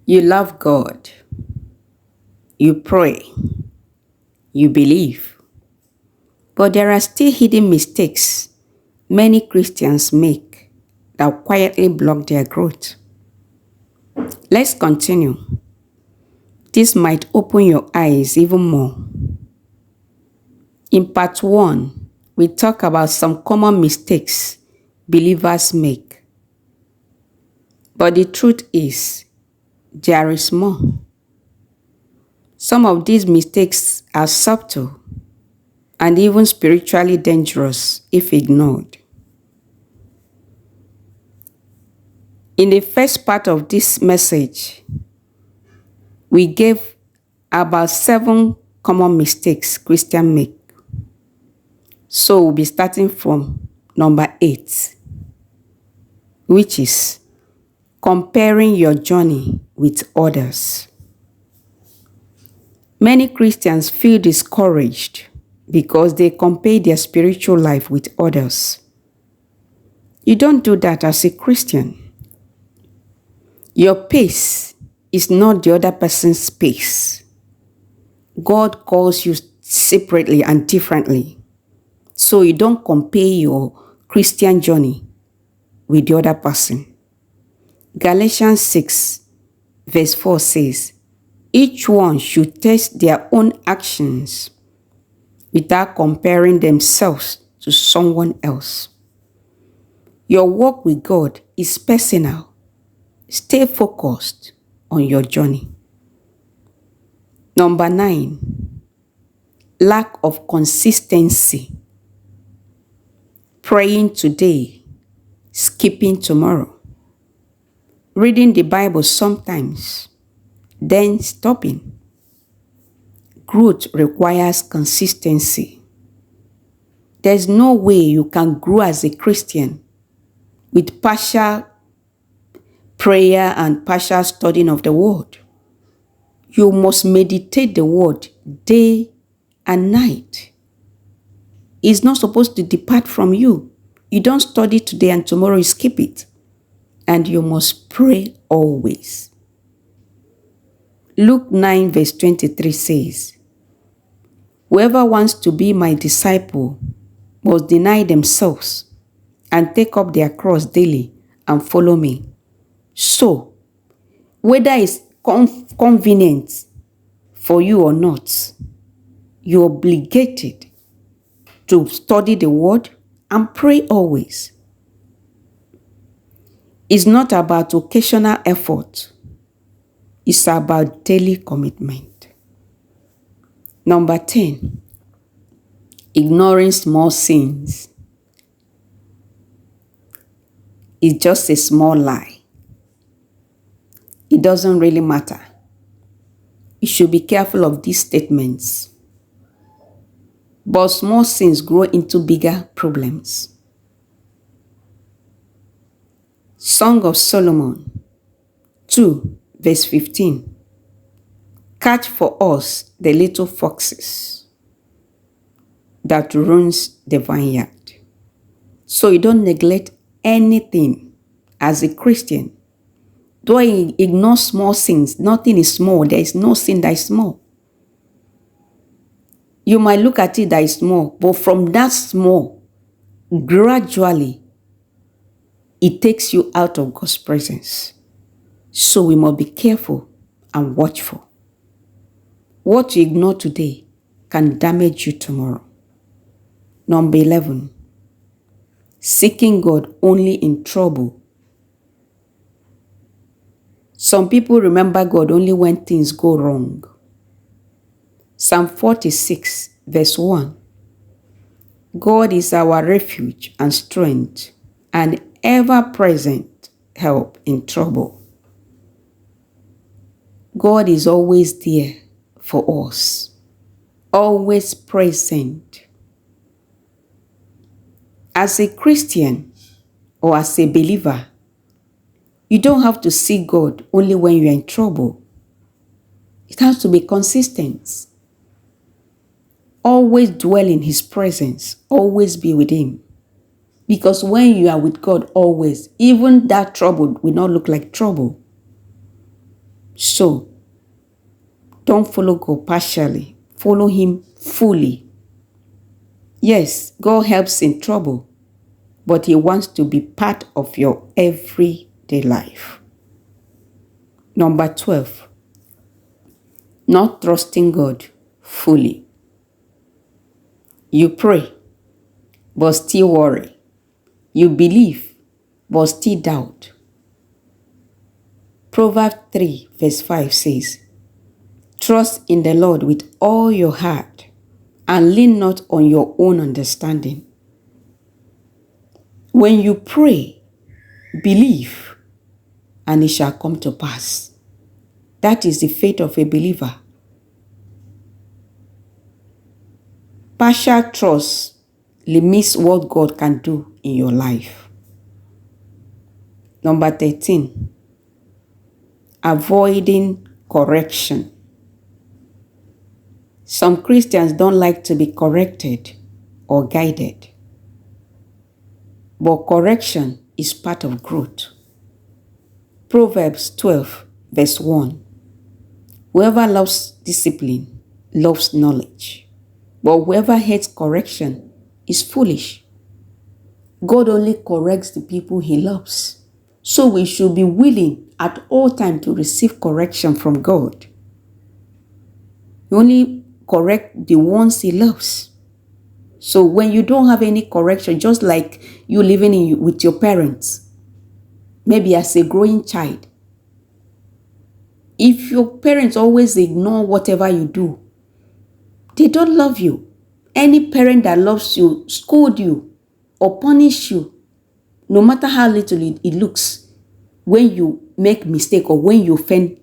You love God, you pray, you believe, but there are still hidden mistakes many Christians make that quietly block their growth. Let's continue. This might open your eyes even more. In part 1, we talk about some common mistakes believers make. But the truth is, there is more. Some of these mistakes are subtle and even spiritually dangerous if ignored. In the first part of this message, we gave about 7 common mistakes Christians make. So we'll be starting from number 8, which is comparing your journey with others. Many Christians feel discouraged because they compare their spiritual life with others. You don't do that as a Christian. Your pace is not the other person's pace. God calls you separately and differently. So you don't compare your Christian journey with the other person. Galatians 6 verse 4 says, each one should test their own actions without comparing themselves to someone else. Your walk with God is personal. Stay focused on your journey. Number 9, lack of consistency. Praying today, skipping tomorrow. Reading the Bible sometimes, then stopping. Growth requires consistency. There's no way you can grow as a Christian with partial prayer and partial studying of the Word. You must meditate the Word day and night. It's not supposed to depart from you. You don't study today and tomorrow you skip it. And you must pray always. Luke 9 verse 23 says, whoever wants to be my disciple must deny themselves and take up their cross daily and follow me. So, whether it's convenient for you or not, you're obligated to study the Word and pray always. It's not about occasional effort. It's about daily commitment. Number 10, ignoring small sins. It's just a small lie. It doesn't really matter. You should be careful of these statements. But small sins grow into bigger problems. Song of Solomon 2 verse 15. Catch for us the little foxes that ruins the vineyard. So you don't neglect anything as a Christian. Don't ignore small sins. Nothing is small. There is no sin that is small. You might look at it that is small, but from that small, gradually, it takes you out of God's presence. So we must be careful and watchful. What you ignore today can damage you tomorrow. Number 11, seeking God only in trouble. Some people remember God only when things go wrong. Psalm 46 verse 1. God is our refuge and strength and ever-present help in trouble. God is always there for us, always present. As a Christian or as a believer, you don't have to seek God only when you're in trouble. It has to be consistent. Always dwell in His presence. Always be with Him. Because when you are with God always, even that trouble will not look like trouble. So, don't follow God partially. Follow Him fully. Yes, God helps in trouble, but He wants to be part of your everyday life. Number 12, not trusting God fully. You pray, but still worry. You believe, but still doubt. Proverbs 3 verse 5 says, trust in the Lord with all your heart and lean not on your own understanding. When you pray, believe, and it shall come to pass. That is the faith of a believer. Partial trust limits what God can do in your life. Number 13, avoiding correction. Some Christians don't like to be corrected or guided. But correction is part of growth. Proverbs 12 verse 1. Whoever loves discipline loves knowledge, but whoever hates correction is foolish. God only corrects the people He loves. So we should be willing at all times to receive correction from God. He only correct the ones He loves. So when you don't have any correction, just like you living with your parents, maybe as a growing child, if your parents always ignore whatever you do, they don't love you. Any parent that loves you scold you or punish you, no matter how little it looks, when you make mistake or when you offend.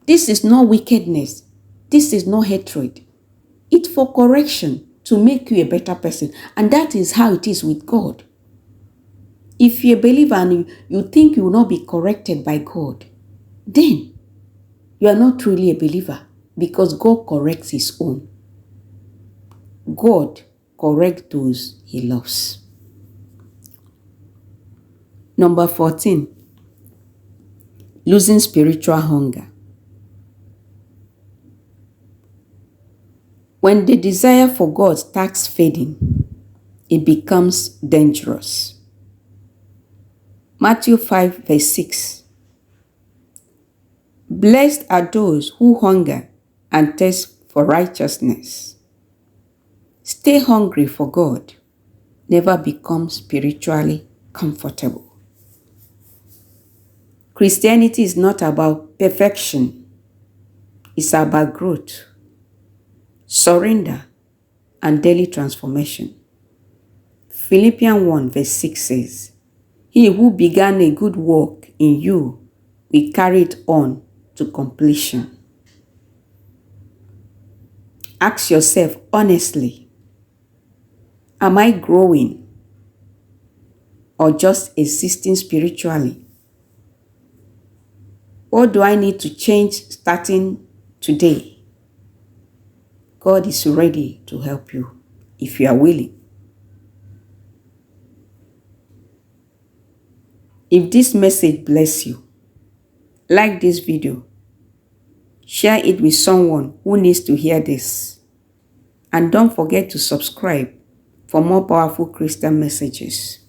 This is not wickedness. This is not hatred. It's for correction to make you a better person. And that is how it is with God. If you're a believer and you think you will not be corrected by God, then you are not truly a believer, because God corrects His own. God corrects those He loves. Number 14, losing spiritual hunger. When the desire for God starts fading, it becomes dangerous. Matthew 5 verse 6. Blessed are those who hunger and thirst for righteousness. Stay hungry for God. Never become spiritually comfortable. Christianity is not about perfection. It's about growth, surrender, and daily transformation. Philippians 1 verse 6 says, He who began a good work in you will carry it on to completion. Ask yourself honestly, am I growing or just existing spiritually? What do I need to change starting today? God is ready to help you if you are willing. If this message bless you, like this video, share it with someone who needs to hear this, and don't forget to subscribe for more powerful Christian messages.